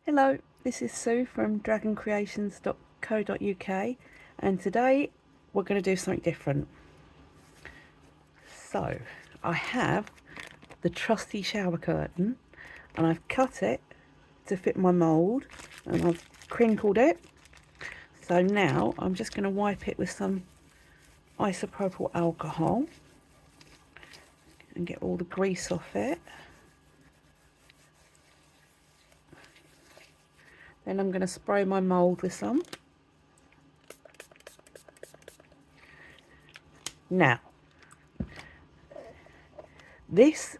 Hello, this is Sue from dragoncreations.co.uk, and today we're going to do something different. So I have the trusty shower curtain and I've cut it to fit my mould and I've crinkled it. So now I'm just going to wipe it with some isopropyl alcohol and get all the grease off it. Then I'm going to spray my mould with some. Now, this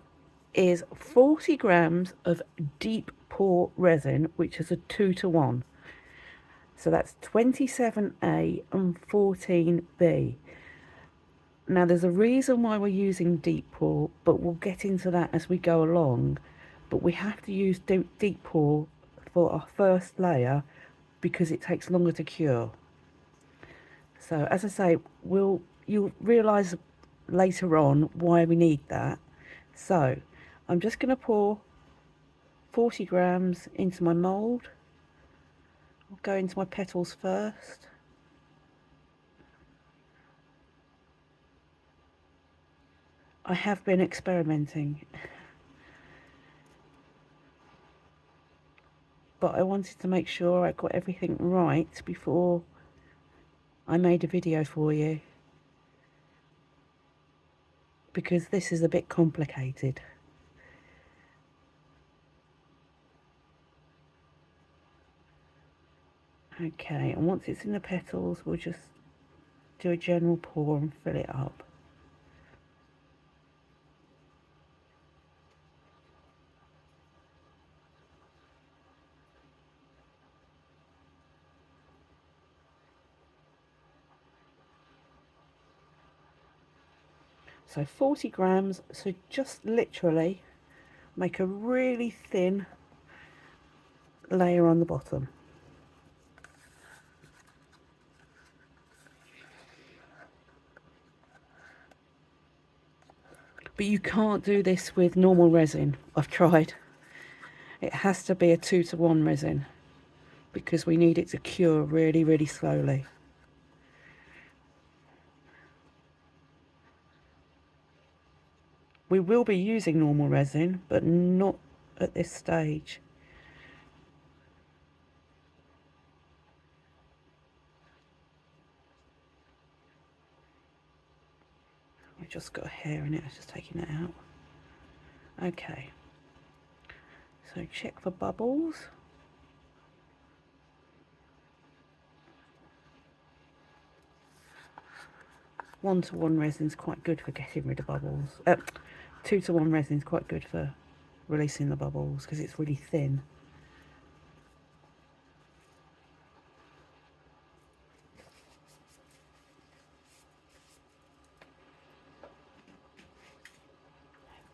is 40 grams of deep pour resin, which is a 2-to-1. So that's 27A and 14B. Now there's a reason why we're using deep pour, but we'll get into that as we go along. But we have to use deep pour for our first layer because it takes longer to cure. So as I say, you'll realise later on why we need that. So I'm just going to pour 40 grams into my mould. I'll go into my petals first. I have been experimenting, but I wanted to make sure I got everything right before I made a video for you, because this is a bit complicated. Okay, and once it's in the petals, we'll just do a general pour and fill it up. So 40 grams, so just literally make a really thin layer on the bottom. But you can't do this with normal resin. I've tried. It has to be a 2-to-1 resin because we need it to cure really, really slowly. We will be using normal resin, but not at this stage. I just got a hair in it, I was just taking it out. Okay, so check for bubbles. One-to-one resin's quite good for getting rid of bubbles. 2-to-1 resin's quite good for releasing the bubbles because it's really thin.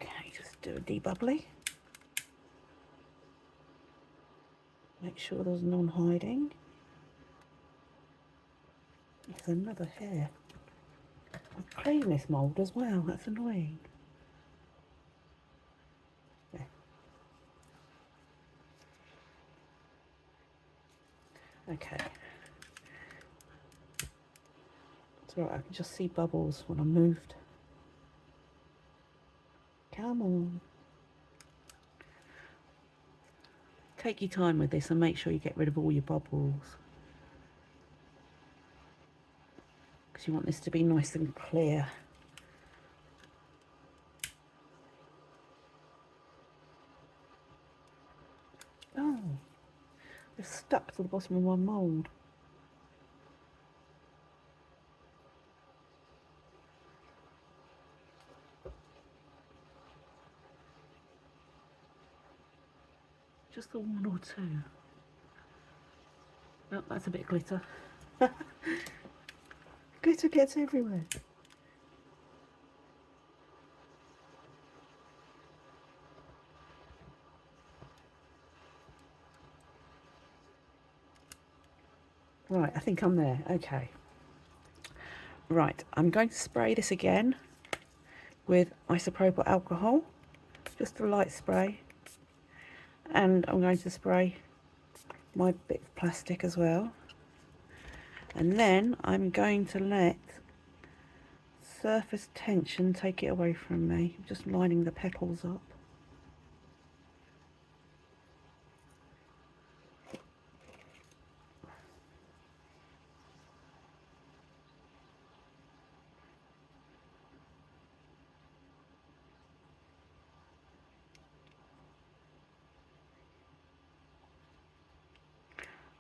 Okay, just do a debubbly. Make sure there's none hiding. There's another hair. I've cleaned this mould as well, that's annoying. There. Okay. It's alright, I can just see bubbles when I moved. Come on. Take your time with this and make sure you get rid of all your bubbles, because you want this to be nice and clear. Oh, they're stuck to the bottom of my mould. Just the one or two. Oh, that's a bit of glitter. Glitter gets everywhere. Right, I think I'm there. Okay. Right, I'm going to spray this again with isopropyl alcohol, just a light spray, and I'm going to spray my bit of plastic as well. And then I'm going to let surface tension take it away from me. I'm just lining the petals up.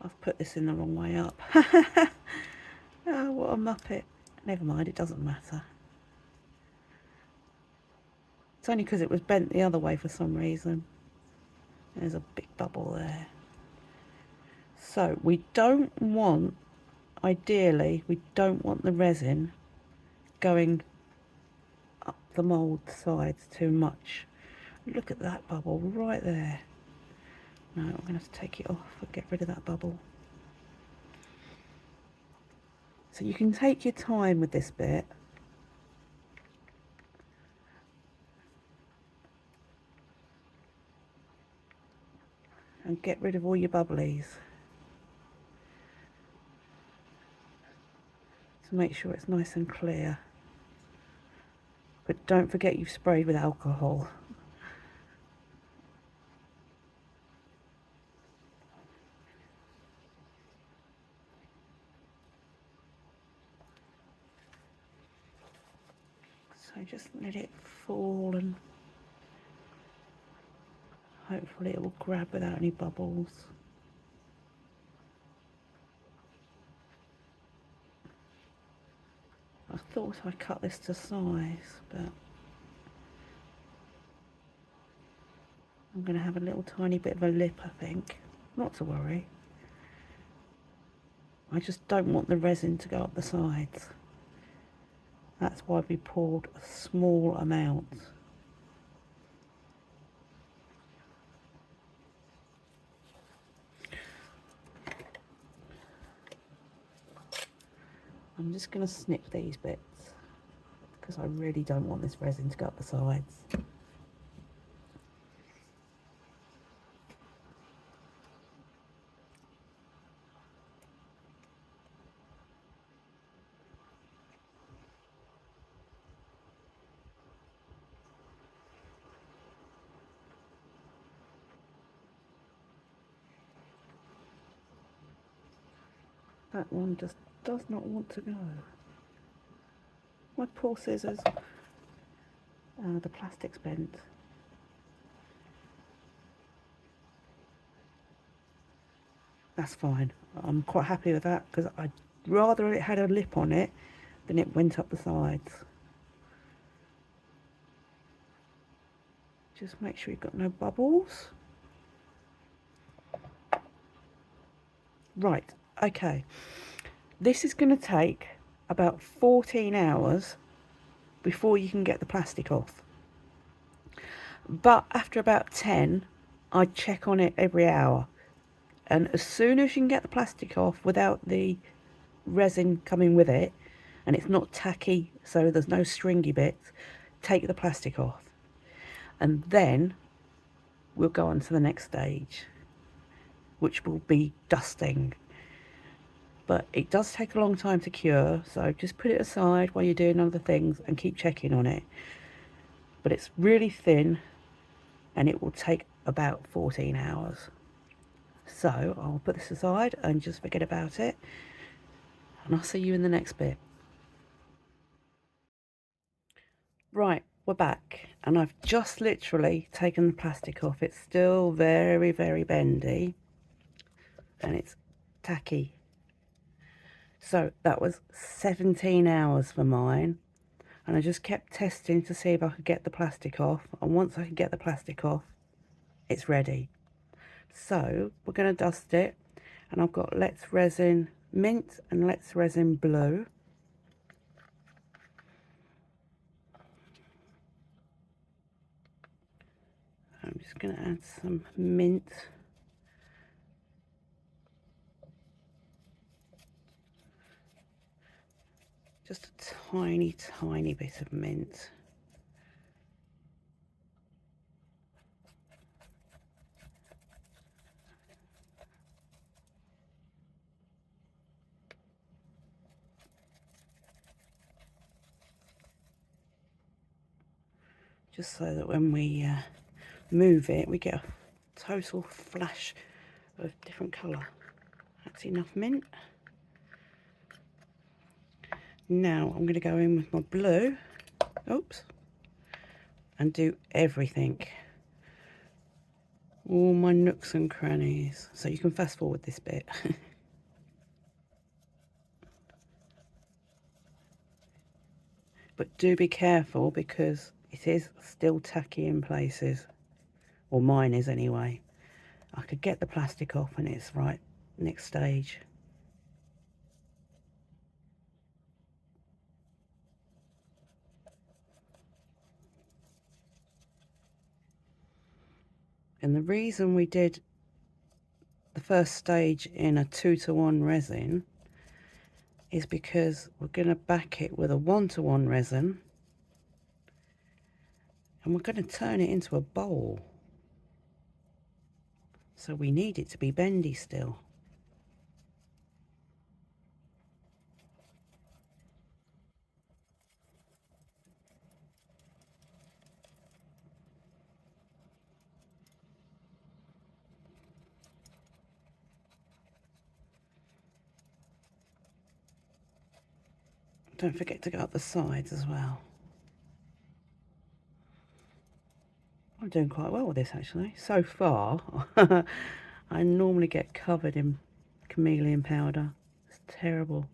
I've put this in the wrong way up. Oh, what a muppet. Never mind, it doesn't matter. It's only because it was bent the other way for some reason. There's a big bubble there. So we don't want, ideally, we don't want the resin going up the mould sides too much. Look at that bubble right there. No, I'm going to have to take it off and get rid of that bubble. So you can take your time with this bit. And get rid of all your bubblies. To make sure it's nice and clear. But don't forget you've sprayed with alcohol. So just let it fall and hopefully it will grab without any bubbles. I thought I cut this to size, but I'm going to have a little tiny bit of a lip, I think. Not to worry. I just don't want the resin to go up the sides. That's why we poured a small amount. I'm just going to snip these bits because I really don't want this resin to go up the sides. That one just does not want to go. My poor scissors. The plastic's bent. That's fine. I'm quite happy with that because I'd rather it had a lip on it than it went up the sides. Just make sure you've got no bubbles. Right, okay. This is going to take about 14 hours before you can get the plastic off. But after about 10, I'd check on it every hour. And as soon as you can get the plastic off without the resin coming with it, and it's not tacky, so there's no stringy bits, take the plastic off. And then we'll go on to the next stage, which will be dusting. But it does take a long time to cure, so just put it aside while you're doing other things and keep checking on it. But it's really thin and it will take about 14 hours. So I'll put this aside and just forget about it, and I'll see you in the next bit. Right, we're back, and I've just literally taken the plastic off. It's still very, very bendy and it's tacky. So that was 17 hours for mine, and I just kept testing to see if I could get the plastic off, and once I could get the plastic off, it's ready. So we're going to dust it, and I've got Let's Resin Mint and Let's Resin Blue. I'm just going to add some mint. Just a tiny, tiny bit of mint. just so that when we move it, we get a total flash of different colour. That's enough mint. Now I'm going to go in with my blue, oops, and do everything, all my nooks and crannies. So you can fast forward this bit. But do be careful because it is still tacky in places, or mine is anyway. I could get the plastic off and it's right, next stage. And the reason we did the first stage in a 2-to-1 resin is because we're going to back it with a 1-to-1 resin, and we're going to turn it into a bowl. So we need it to be bendy still. Don't forget to go up the sides as well. I'm doing quite well with this actually. So far, I normally get covered in chameleon powder. It's terrible.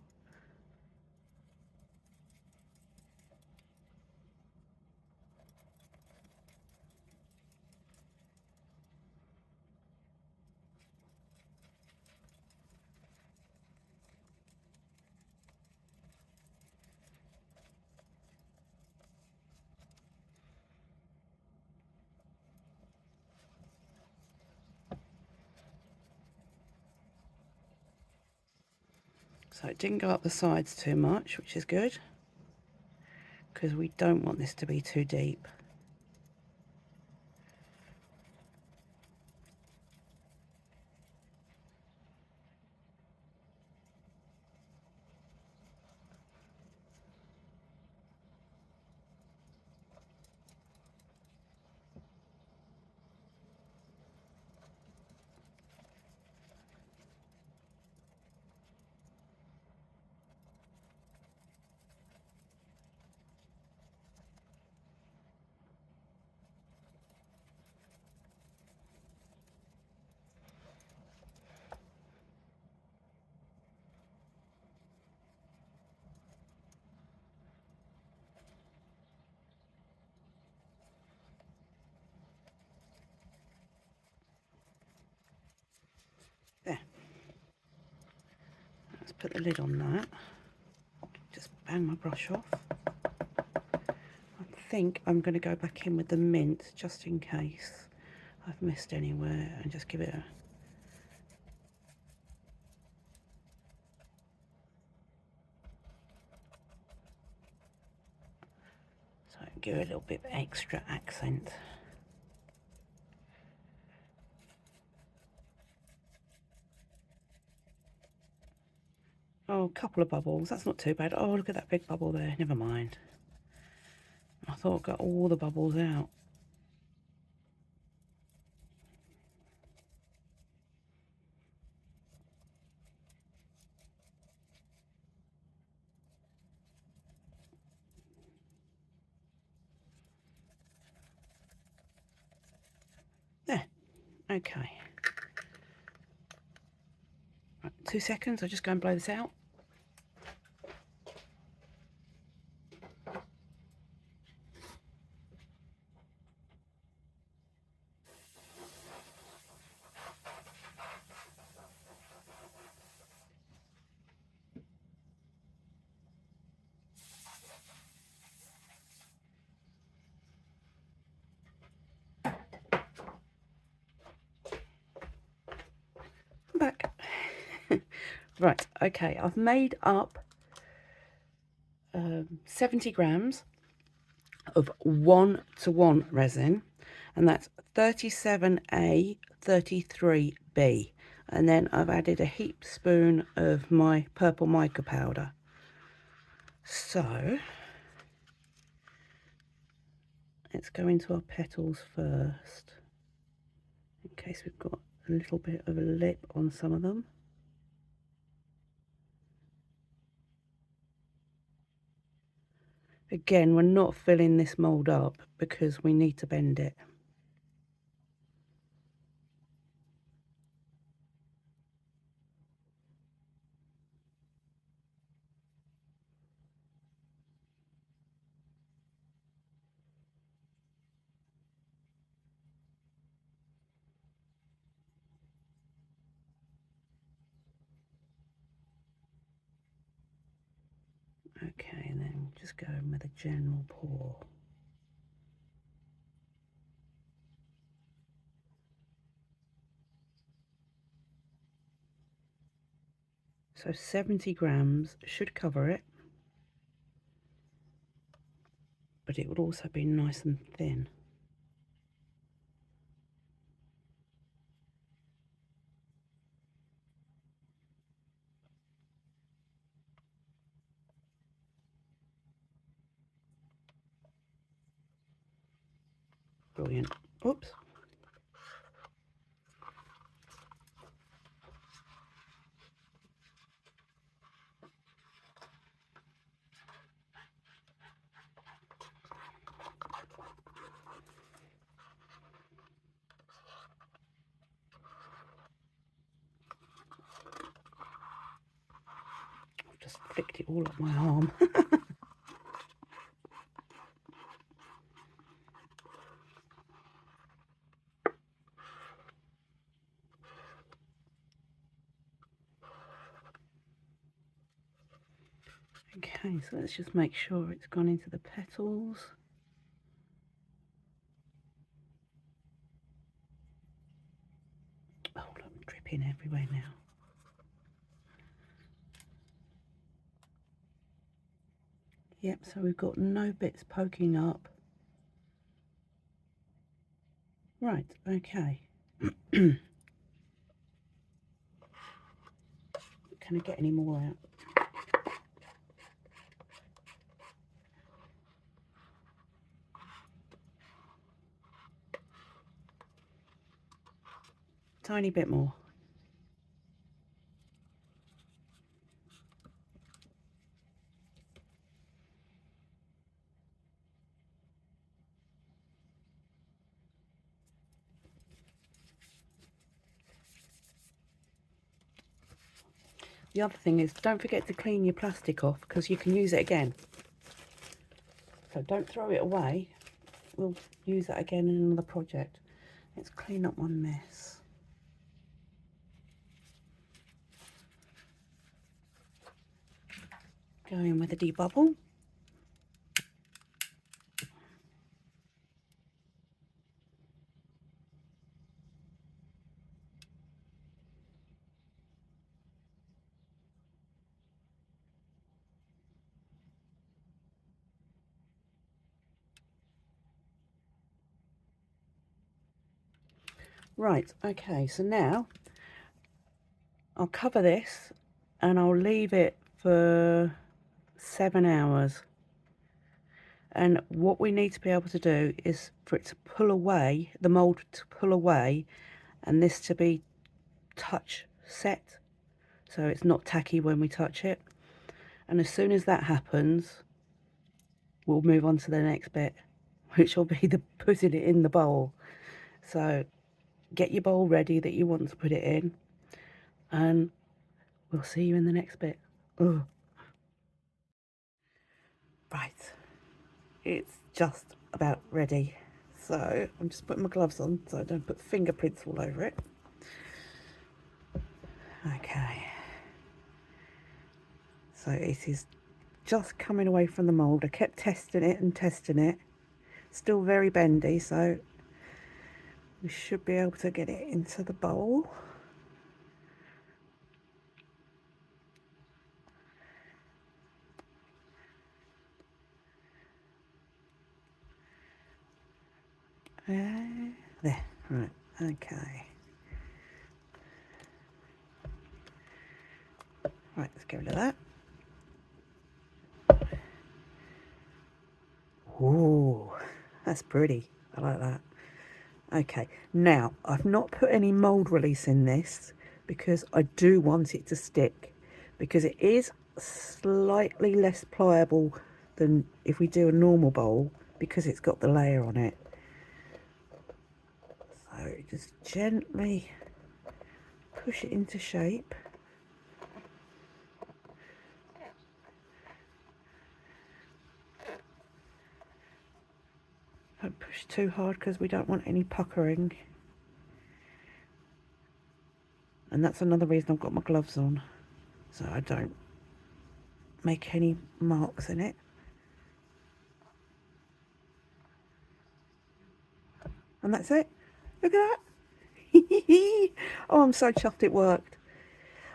So it didn't go up the sides too much, which is good, because we don't want this to be too deep. There. Let's put the lid on that. Just bang my brush off. I think I'm going to go back in with the mint just in case I've missed anywhere, and just give it a give it a little bit of extra accent. Oh, a couple of bubbles. That's not too bad. Oh, look at that big bubble there. Never mind. I thought I got all the bubbles out. There. Okay. Right, 2 seconds. I'll just go and blow this out. Back. Right, okay, I've made up 70 grams of 1-to-1 resin, and that's 37A 33B, and then I've added a heaped spoon of my purple mica powder. So let's go into our petals first, in case we've got a little bit of a lip on some of them. Again, we're not filling this mould up because we need to bend it. Okay, and then just go in with a general pour. So 70 grams should cover it, but it would also be nice and thin. Brilliant. Oops. I've just flicked it all up my arm. Okay, so let's just make sure it's gone into the petals. Oh, look, I'm dripping everywhere now. Yep, so we've got no bits poking up. Right, okay. Can I get any more out? Tiny bit more. The other thing is, don't forget to clean your plastic off because you can use it again. So don't throw it away. We'll use that again in another project. Let's clean up my mess. Go in with a debubble. Right, okay, so now I'll cover this and I'll leave it for 7 hours. And what we need to be able to do is for it to pull away, the mould to pull away, and this to be touch set, so it's not tacky when we touch it. And as soon as that happens, we'll move on to the next bit, which will be the putting it in the bowl. So get your bowl ready that you want to put it in, and we'll see you in the next bit. Ugh. Right, it's just about ready. So I'm just putting my gloves on so I don't put fingerprints all over it. Okay, so it is just coming away from the mould. I kept testing it and testing it. Still very bendy, so we should be able to get it into the bowl. There, right, okay. Right, let's get rid of that. Ooh, That's pretty. I like that. Okay, now I've not put any mould release in this because I do want it to stick, because it is slightly less pliable than if we do a normal bowl because it's got the layer on it. So just gently push it into shape. Don't push too hard because we don't want any puckering. And that's another reason I've got my gloves on, so I don't make any marks in it. And that's it. Look at that. Oh, I'm so chuffed it worked.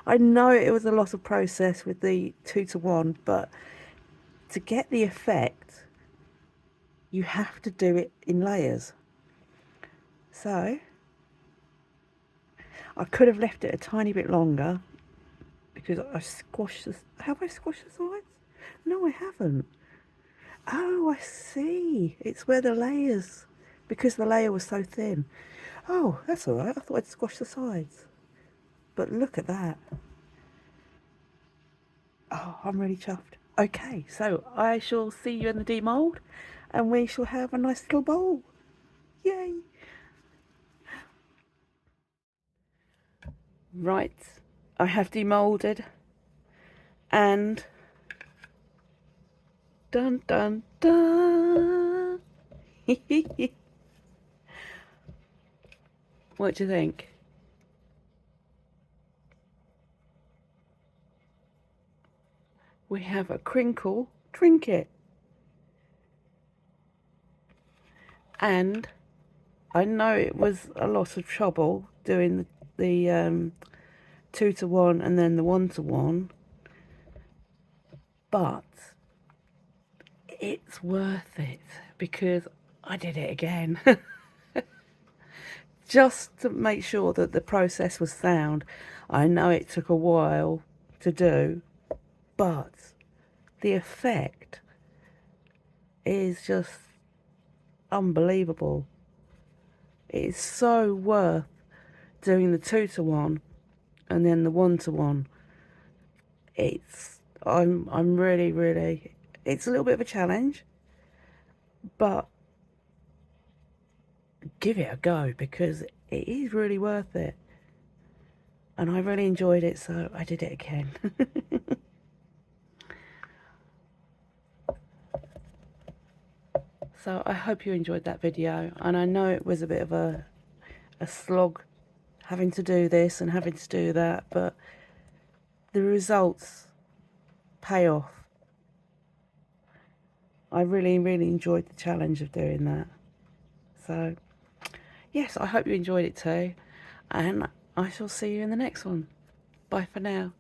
I know it was a lot of process with the 2-to-1, but to get the effect, you have to do it in layers. So I could have left it a tiny bit longer because I squashed the... Have I squashed the sides? No, I haven't. Oh, I see. It's where the layers... Because the layer was so thin. Oh, that's all right. I thought I'd squash the sides. But look at that. Oh, I'm really chuffed. Okay, so I shall see you in the demould, and we shall have a nice little bowl. Yay! Right, I have demoulded, and dun dun dun. What do you think? We have a crinkle trinket, and I know it was a lot of trouble doing the 2-to-1 and then the 1-to-1, but it's worth it because I did it again. Just to make sure that the process was sound. I know it took a while to do, but the effect is just unbelievable. It is so worth doing the 2-to-1 and then the 1-to-1. I'm really, it's a little bit of a challenge, but give it a go because it is really worth it. And I really enjoyed it, so I did it again. So I hope you enjoyed that video, and I know it was a bit of a slog having to do this and having to do that, but the results pay off. I really enjoyed the challenge of doing that. So yes, I hope you enjoyed it too, and I shall see you in the next one. Bye for now.